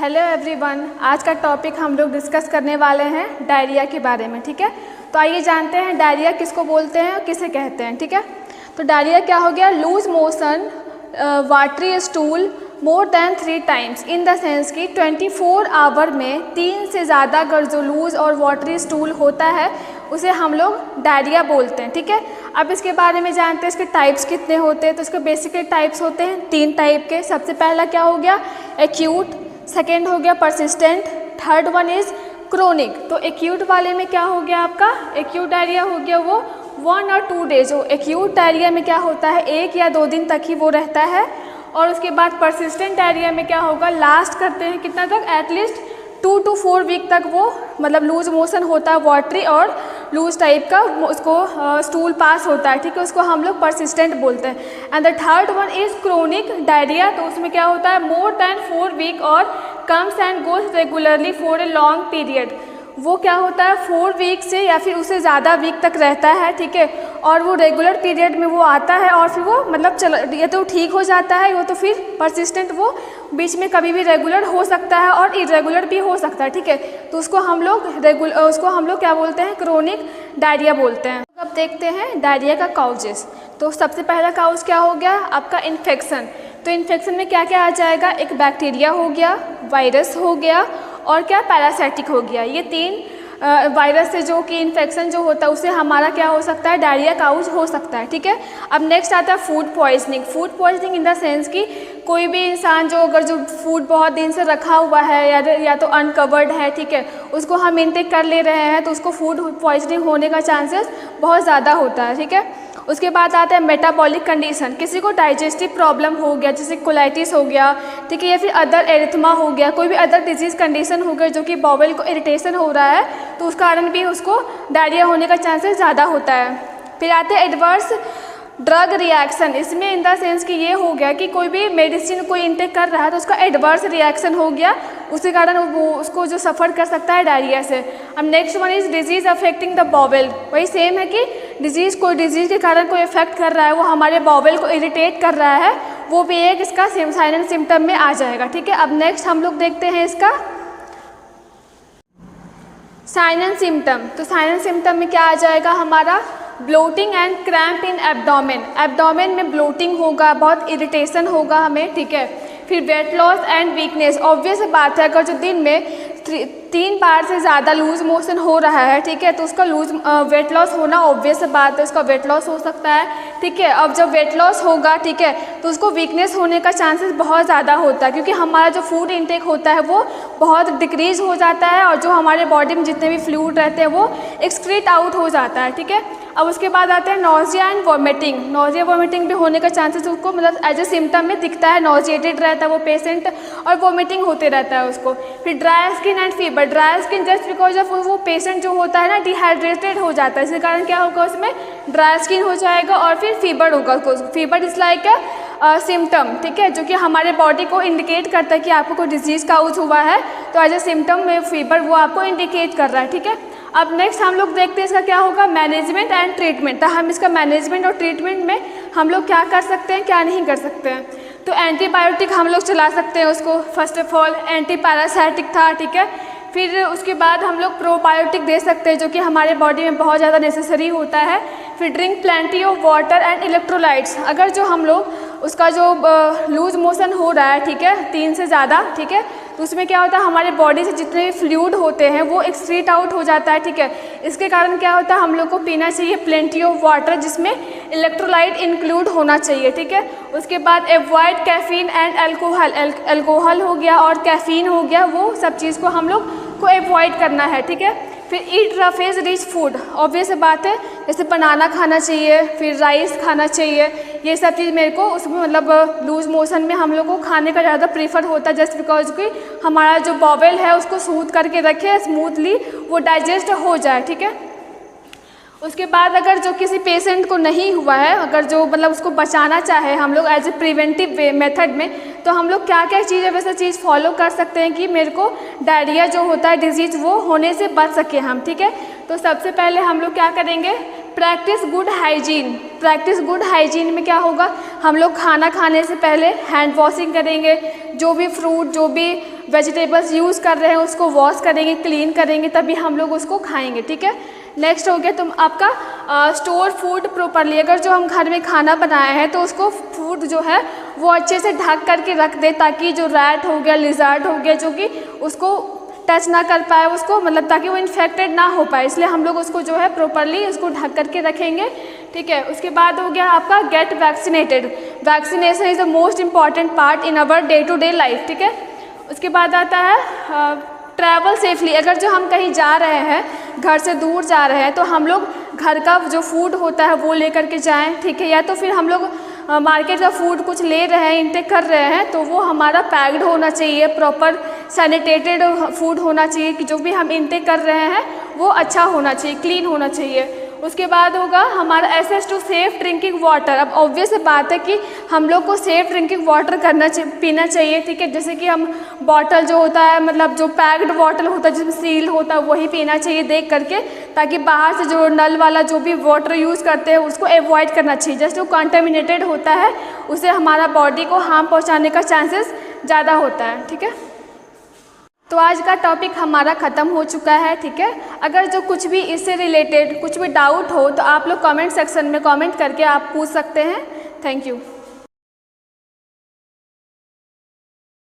Hello everyone, आज का topic हम लोग डिस्कस करने वाले हैं डायरिया के बारे में। ठीक है, तो आइए जानते हैं डायरिया किसको बोलते हैं और किसे कहते हैं। ठीक है, तो डायरिया क्या हो गया? Loose motion watery stool more than 3 times in the sense कि 24 आवर में 3 से ज़्यादा अगर जो लूज और वाटरी स्टूल होता है उसे हम लोग डायरिया बोलते हैं। ठीक है, अब इसके बारे में जानते हैं इसके टाइप्स कितने होते हैं। तो इसके बेसिकली टाइप्स होते हैं 3 टाइप के। सबसे पहला क्या हो गया? एक्यूट, सेकेंड हो गया persistent, third one is chronic. तो एक्यूट वाले में क्या हो गया आपका? एक्यूट डायरिया हो गया वो 1 और 2 डेज। वो एक्यूट डायरिया में क्या होता है 1 या 2 दिन तक ही वो रहता है। और उसके बाद परसिस्टेंट डायरिया में क्या होगा, लास्ट करते हैं कितना तक, एटलीस्ट 2 to 4 वीक तक वो मतलब लूज मोशन होता है वाटरी और लूज टाइप का उसको स्टूल पास होता है। ठीक है, उसको हम लोग परसिस्टेंट बोलते हैं। And the third one is chronic diarrhoea. तो उसमें क्या होता है मोर देन 4 वीक और comes and goes regularly for a long period. वो क्या होता है 4 वीक से या फिर उससे ज़्यादा वीक तक रहता है। ठीक है, और वो रेगुलर पीरियड में वो आता है और फिर वो मतलब या तो ठीक हो जाता है, वो तो फिर परसिस्टेंट वो बीच में कभी भी रेगुलर हो सकता है और इरेगुलर भी हो सकता है। ठीक है, तो उसको हम लोग क्या बोलते हैं, क्रोनिक डायरिया बोलते हैं। अब देखते हैं डायरिया का काउजेस। तो सबसे पहला काउज क्या हो गया आपका? इन्फेक्शन। तो इन्फेक्शन में क्या क्या आ जाएगा? एक बैक्टीरिया हो गया, वायरस हो गया और क्या पैरासाइटिक हो गया। ये 3 वायरस से जो कि इन्फेक्शन जो होता है उससे हमारा क्या हो सकता है, डायरिया काउज हो सकता है। ठीक है, अब नेक्स्ट आता है food poisoning. Food poisoning in the sense कि कोई भी इंसान जो अगर जो फूड बहुत दिन से रखा हुआ है या तो अनकवर्ड है, ठीक है, उसको हम इनटेक कर ले रहे हैं तो उसको फूड पॉइजनिंग होने का चांसेस बहुत ज़्यादा होता है। ठीक है, उसके बाद आता है मेटाबॉलिक कंडीशन। किसी को डाइजेस्टिव प्रॉब्लम हो गया जैसे कोलाइटिस हो गया, ठीक है, या फिर अदर एरिथमा हो गया, कोई भी अदर डिजीज़ कंडीशन हो गया जो कि बॉवल को इरिटेशन हो रहा है तो उस कारण भी उसको डायरिया होने का चांसेस ज़्यादा होता है। फिर आते हैं एडवर्स ड्रग रिएक्शन। इसमें इन द सेंस कि ये हो गया कि कोई भी मेडिसिन कोई इंटेक कर रहा है तो उसका एडवर्स रिएक्शन हो गया, उसके कारण वो उसको जो सफ़र कर सकता है डायरिया से। अब next one is disease affecting the bowel. वही सेम है कि कोई डिजीज़ के कारण कोई इफेक्ट कर रहा है, वो हमारे बॉवल को इरिटेट कर रहा है, वो भी एक इसका साइन एंड सिम्टम में आ जाएगा। ठीक है, अब नेक्स्ट हम लोग देखते हैं इसका साइन एंड सिम्टम। तो साइन एंड सिम्टम में क्या आ जाएगा हमारा? Bloating and cramp in abdomen. Abdomen में ब्लोटिंग होगा, बहुत इरिटेशन होगा हमें। ठीक है, फिर weight loss and weakness. Obvious बात है अगर जो दिन में 3 बार से ज़्यादा लूज मोशन हो रहा है, ठीक है, तो उसका वेट लॉस होना ऑब्वियस बात है, उसका वेट लॉस हो सकता है। ठीक है, अब जब वेट लॉस होगा, ठीक है, तो उसको वीकनेस होने का चांसेस बहुत ज़्यादा होता है क्योंकि हमारा जो फूड इंटेक होता है वो बहुत डिक्रीज हो जाता है और जो हमारे बॉडी में जितने भी फ्लूइड रहते हैं वो एक्सक्रीट आउट हो जाता है। ठीक है, अब उसके बाद आते हैं nausea and vomiting. Nausea vomiting भी होने का चांसेस उसको मतलब एज ए सिम्टम में दिखता है, नोजिएटेड रहता है वो पेशेंट और वॉमिटिंग होते रहता है उसको। फिर dry skin and fever. Dry skin just because of वो पेशेंट जो होता है ना डिहाइड्रेटेड हो जाता है, इसके कारण क्या होगा उसमें ड्राई स्किन हो जाएगा और फिर फीवर होगा। फीवर इज़ लाइक सिम्टम, ठीक है, जो कि हमारे बॉडी को इंडिकेट करता है कि आपको कोई डिजीज़ काउज हुआ है, तो एज ए सिम्टम में फीवर वो आपको इंडिकेट कर रहा है। ठीक है, अब नेक्स्ट हम लोग देखते हैं इसका क्या होगा, मैनेजमेंट एंड ट्रीटमेंट। तो हम इसका मैनेजमेंट और ट्रीटमेंट में हम लोग क्या कर सकते हैं, क्या नहीं कर सकते हैं। तो एंटीबायोटिक हम लोग चला सकते हैं उसको, first of all anti parasitic था। ठीक है, फिर उसके बाद हम लोग प्रोबायोटिक दे सकते हैं जो कि हमारे बॉडी में बहुत ज़्यादा नेसेसरी होता है। फिर drink plenty of water and electrolytes. अगर जो हम लोग उसका जो लूज मोशन हो रहा है, ठीक है, 3 से ज़्यादा, ठीक है, तो उसमें क्या होता है हमारे बॉडी से जितने भी फ्लूइड होते हैं वो एक्सक्रीट आउट हो जाता है। ठीक है, इसके कारण क्या होता है हम लोग को पीना चाहिए प्लेंटी ऑफ वाटर जिसमें इलेक्ट्रोलाइट इंक्लूड होना चाहिए। ठीक है, उसके बाद avoid caffeine and alcohol. Alcohol हो गया और कैफीन हो गया, वो सब चीज़ को हम लोग को एवॉइड करना है। ठीक है, फिर ईट रफेज रिच फूड। ऑब्वियस बात है जैसे बनाना खाना चाहिए, फिर राइस खाना चाहिए, ये सब चीज़ मेरे को उसमें मतलब लूज मोशन में हम लोग को खाने का ज़्यादा प्रीफर होता है जस्ट बिकॉज कि हमारा जो बॉवल है उसको सूद करके रखे स्मूथली वो डाइजेस्ट हो जाए। ठीक है, उसके बाद अगर जो किसी पेशेंट को नहीं हुआ है, अगर जो मतलब उसको बचाना चाहे हम लोग एज ए प्रिवेंटिव मेथड में, तो हम लोग क्या क्या चीज़ वैसे चीज़ फॉलो कर सकते हैं कि मेरे को डायरिया जो होता है डिजीज़ वो होने से बच सके हम। ठीक है, तो सबसे पहले हम लोग क्या करेंगे, practice good hygiene. Practice good hygiene में क्या होगा, हम लोग खाना खाने से पहले हैंड वॉशिंग करेंगे, जो भी फ्रूट जो भी वेजिटेबल्स यूज़ कर रहे हैं उसको वॉश करेंगे, क्लीन करेंगे, तभी हम लोग उसको खाएंगे, ठीक है। नेक्स्ट हो गया तुम आपका स्टोर फूड प्रॉपरली। अगर जो हम घर में खाना बनाए हैं तो उसको फूड जो है वो अच्छे से ढक करके रख दे, ताकि जो रैट हो गया, लिजर्ड हो गया, जो कि उसको टच ना कर पाए उसको, मतलब ताकि वो इन्फेक्टेड ना हो पाए, इसलिए हम लोग उसको जो है प्रॉपरली उसको ढक करके रखेंगे, ठीक है। उसके बाद हो गया आपका get vaccinated. Vaccination is the most important part in our day to day life, ठीक है। उसके बाद आता है ट्रैवल सेफली। अगर जो हम कहीं जा रहे हैं, घर से दूर जा रहे हैं, तो हम लोग घर का जो फूड होता है वो लेकर के जाएं, ठीक है। या तो फिर हम लोग मार्केट का फूड कुछ ले रहे हैं, इंटेक कर रहे हैं, तो वो हमारा पैक्ड होना चाहिए, प्रॉपर सैनिटेटेड फूड होना चाहिए, कि जो भी हम इंटेक कर रहे हैं वो अच्छा होना चाहिए, क्लीन होना चाहिए। उसके बाद होगा हमारा access to safe drinking water. अब ऑब्वियस बात है कि हम लोग को सेफ ड्रिंकिंग वाटर पीना चाहिए, ठीक है। जैसे कि हम बॉटल जो होता है, मतलब जो पैक्ड बॉटल होता है जिसमें सील होता है, वही पीना चाहिए देख करके, ताकि बाहर से जो नल वाला जो भी वाटर यूज़ करते हैं उसको अवॉइड करना चाहिए। जैसे जो कंटेमिनेटेड होता है उससे हमारा बॉडी को हार्म पहुँचाने का चांसेस ज़्यादा होता है, ठीक है। तो आज का टॉपिक हमारा ख़त्म हो चुका है, ठीक है। अगर जो कुछ भी इससे रिलेटेड कुछ भी डाउट हो तो आप लोग कमेंट सेक्शन में कमेंट करके आप पूछ सकते हैं। Thank you.